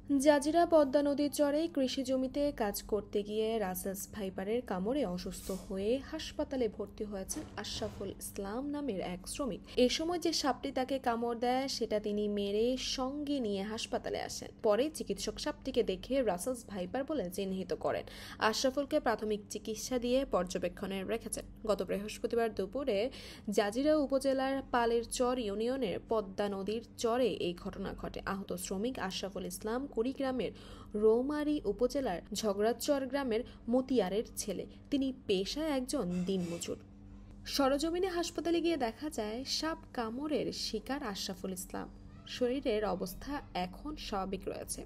Jazeera Padma নদীর চরে কৃষি জমিতে কাজ করতে গিয়ে রাসেলস ভাইপারের কামড়ে অসুস্থ হয়ে হাসপাতালে ভর্তি হয়েছেন আশরাফুল ইসলাম নামের এক শ্রমিক। এ সময় যে সাপটি তাকে কামড় দেয় সেটা তিনি মেরে সঙ্গে নিয়ে হাসপাতালে আসেন। পরে চিকিৎসক সাপটিকে দেখে রাসেলস ভাইপার বলে চিহ্নিত করেন। আশরাফুলকে প্রাথমিক চিকিৎসা দিয়ে পর্যবেক্ষণে রেখেছেন। গত বৃহস্পতিবার দুপুরে জাজিরা উপজেলার পালের চর ইউনিয়নের পদ্মা নদীর চরে এই ঘটনা ঘটে। আহত শ্রমিক আশরাফুল ইসলাম কুড়িগ্রামের রৌমারী উপজেলার ঝগড়াচর গ্রামের মতিয়ারের ছেলে। তিনি পেশায় একজন দিনমজুর। সরজমিনে হাসপাতালে গিয়ে দেখা যায় সাপ কামড়ের শিকার আশরাফুল ইসলাম। শরীরের অবস্থা এখন স্বাভাবিক রয়েছে।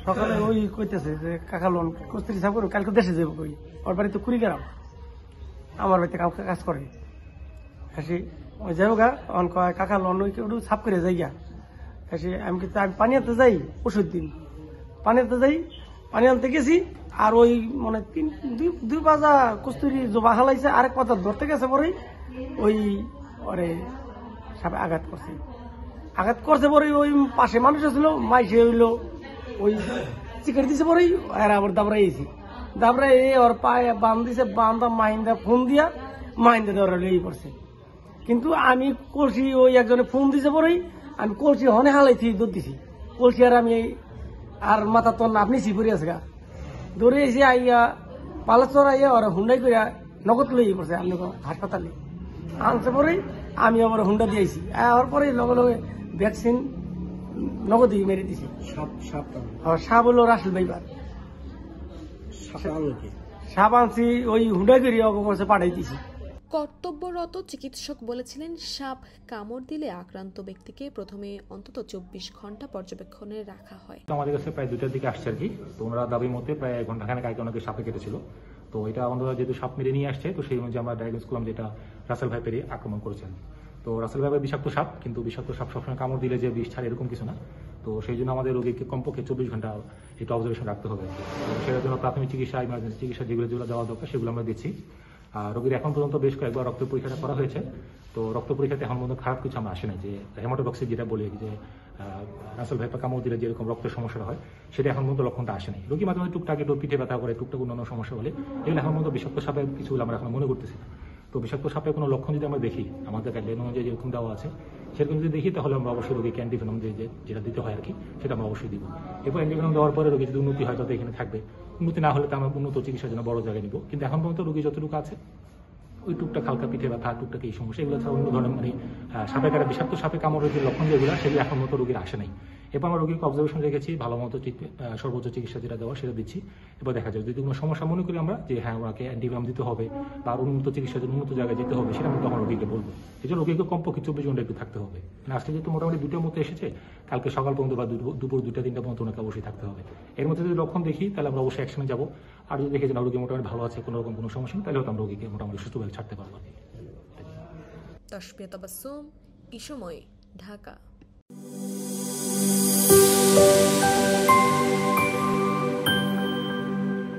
সকালে ওই কইতেছে যে কাকা লোন কস্তুরি সাহেব করো, কালকে দেশে যাবো। কই ওর বাড়িতে কুড়িগ্রাম, আমার বাড়িতে কাউকে কাজ করে হাসি ওই যাবো গা। অন কয় কাকা লোন ওই কেউ সাফ করে যাই গা। আমি কিন্তু আমি পানি আনতে যাই, ওষুধ দিন পানি আনতে যাই, পানি আনতে গেছি। আর ওই মানে দুই বাজা কস্তুরি জবা হালাইছে, আরেক পাতা ধরতে গেছে পরেই ওই ওরে সাপে আঘাত করছে পরে ওই পাশে মানুষ ছিল, মাইসে হইলো ওই চিকেট দিছে পরেই আর আবার দাবড়াইছি। দাবড়াই ওর পায়ে বান দিছে, বান্ধা মাহিন্দা ফোন দিয়া মাহিন্দা দেওয়ার লেগে পড়ছে। কিন্তু আমি কলসি ওই একজনে ফোন দিছে পরেই আমি কলসি হনে হালাইছি, দৌড় দিছি কলসি। আর আমি আর মাথা তো আপনি সিপুরি আছে গা দৌড়ে এসে আইয়া পালাচর আইয়া ওরা হুন্ডাই করে নগদ লইয়ে পড়ছে। আপনি হাসপাতালে আনছে পরেই আমি আবার হুন্ডা দিয়েছি। আর পরে লগে লগে ভ্যাকসিন নগদ মেরে দিছি। সাপ হলো রাসেল ভাইপার। সাপ আনছি ওই হুন্ডাই করে অবকাশে পাঠাই দিছি। কর্তব্যরত চিকিৎসক বলেছিলেন, সাপ কামড় দিলে আক্রান্ত ব্যক্তিকে প্রথমে অন্তত 24 ঘন্টা পর্যবেক্ষণে রাখা হয়। আমাদের কাছে প্রায় 2টার দিকে আসছে আর কি। তো ওনারা দাবি মতে প্রায় 1 ঘন্টাখানেক আগে ওনাকে সাপে কেটেছিল। তো এটা আমাদের যেহেতু সাপ মেরে নিয়ে আসছে, তো সেই অনুযায়ী আমরা ডায়াগনোস করলাম যেটা রাসেল ভাইপারই আক্রমণ করেছেন। তো রাসেল ভাইপার বিষাক্ত সাপ, কিন্তু বিষাক্ত সাপ সবসময় কামড় দিলে যে বিষ ছাড়ে এরকম কিছু না। তো সেই জন্য আমাদের রোগীকে কমপক্ষে 24 ঘন্টা এটা অবজারভেশন রাখতে হবে। সেটার জন্য প্রাথমিক চিকিৎসা, ইমার্জেন্সি চিকিৎসা যেগুলো দেওয়া দরকার সেগুলো আমরা দিচ্ছি। রোগীর এখন পর্যন্ত বেশ কয়েকবার রক্ত পরীক্ষাটা করা হয়েছে। তো রক্ত পরীক্ষাতে এখন পর্যন্ত খারাপ কিছু আমরা আসে না। যে হেমাটোটক্সিক যেটা বলি, যে রাসেল ভাইপার কামড় দিলে যেরকম রক্তের সমস্যা হয়, সেটা এখন পর্যন্ত লক্ষণটা আসে নাই। রোগী মাঝে মাঝে টুকটাক একটু পিঠে ব্যথা করে, টুকটাক অন্যান্য সমস্যা হলে, এগুলো এখন পর্যন্ত বিষাক্ত সাপের কিছু আমরা এখন মনে করতেছি না। তো বিষাক্ত সাপের কোনো লক্ষণ যদি আমরা দেখি, আমাদের গাইডলাইন অনুযায়ী যেরকম দেওয়া আছে সেরকম যদি দেখি, তাহলে আমরা অবশ্যই রোগীকে অ্যান্টিভেনম যেটা দিতে হয় আর কি, সেটা আমরা অবশ্যই দিব। এরপর অ্যান্টিভেনম দেওয়ার পরে রোগী যদি উন্নতি হয় তাতে এখানে থাকবে, উন্নতি না হলে তো আমরা উন্নত চিকিৎসার জন্য বড় জায়গায় নিব। কিন্তু এখন পর্যন্ত রোগী যতটুকু আছে ওই টুকটাক হালকা পিঠে ব্যথা, টুকটাক এই সমস্যা, এগুলো ছাড়া অন্য ধরনের মানে সাপে কাটা বিষাক্ত সাপে কামড়ের যে লক্ষণ যেগুলো, সেগুলো এখন মতো রোগীর আসে নাই। এরপর আমরা রোগীকে অবজারভেশন রেখেছি, ভালো মতো সর্বোচ্চ চিকিৎসা যেটা দেওয়া সেটা দিচ্ছি। এবার দেখা যায় যদি কোনো সমস্যা মনে করি আমরা যে হ্যাঁ ওনাকে অ্যান্টিভেনম দিতে হবে বা উন্নত চিকিৎসার জন্য উন্নত জায়গায় যেতে হবে, সেটা আমরা তখন রোগীকে বলবো। এই জন্য রোগীকে কমপক্ষে 24 ঘন্টা একটু থাকতে হবে। আজকে যেহেতু মোটামুটি 2টার মতো এসেছে, কালকে সকাল পর্যন্ত বা দুপুর 2টা-3টা পর্যন্ত ওনাকে অবশ্যই থাকতে হবে। এর মধ্যে যদি লক্ষণ দেখি তাহলে আমরা অবশ্যই অ্যাকশনে যাবো। আর যদি দেখি যে রোগী মোটামুটি ভালো আছে, কোনো রকম কোনো সমস্যা নেই, তাহলে হয়তো আমরা রোগীকে মোটামুটি সুস্থভাবে ছাড়তে পারবো। তাসফিয়া তাবাসসুম, এই সময়, ঢাকা।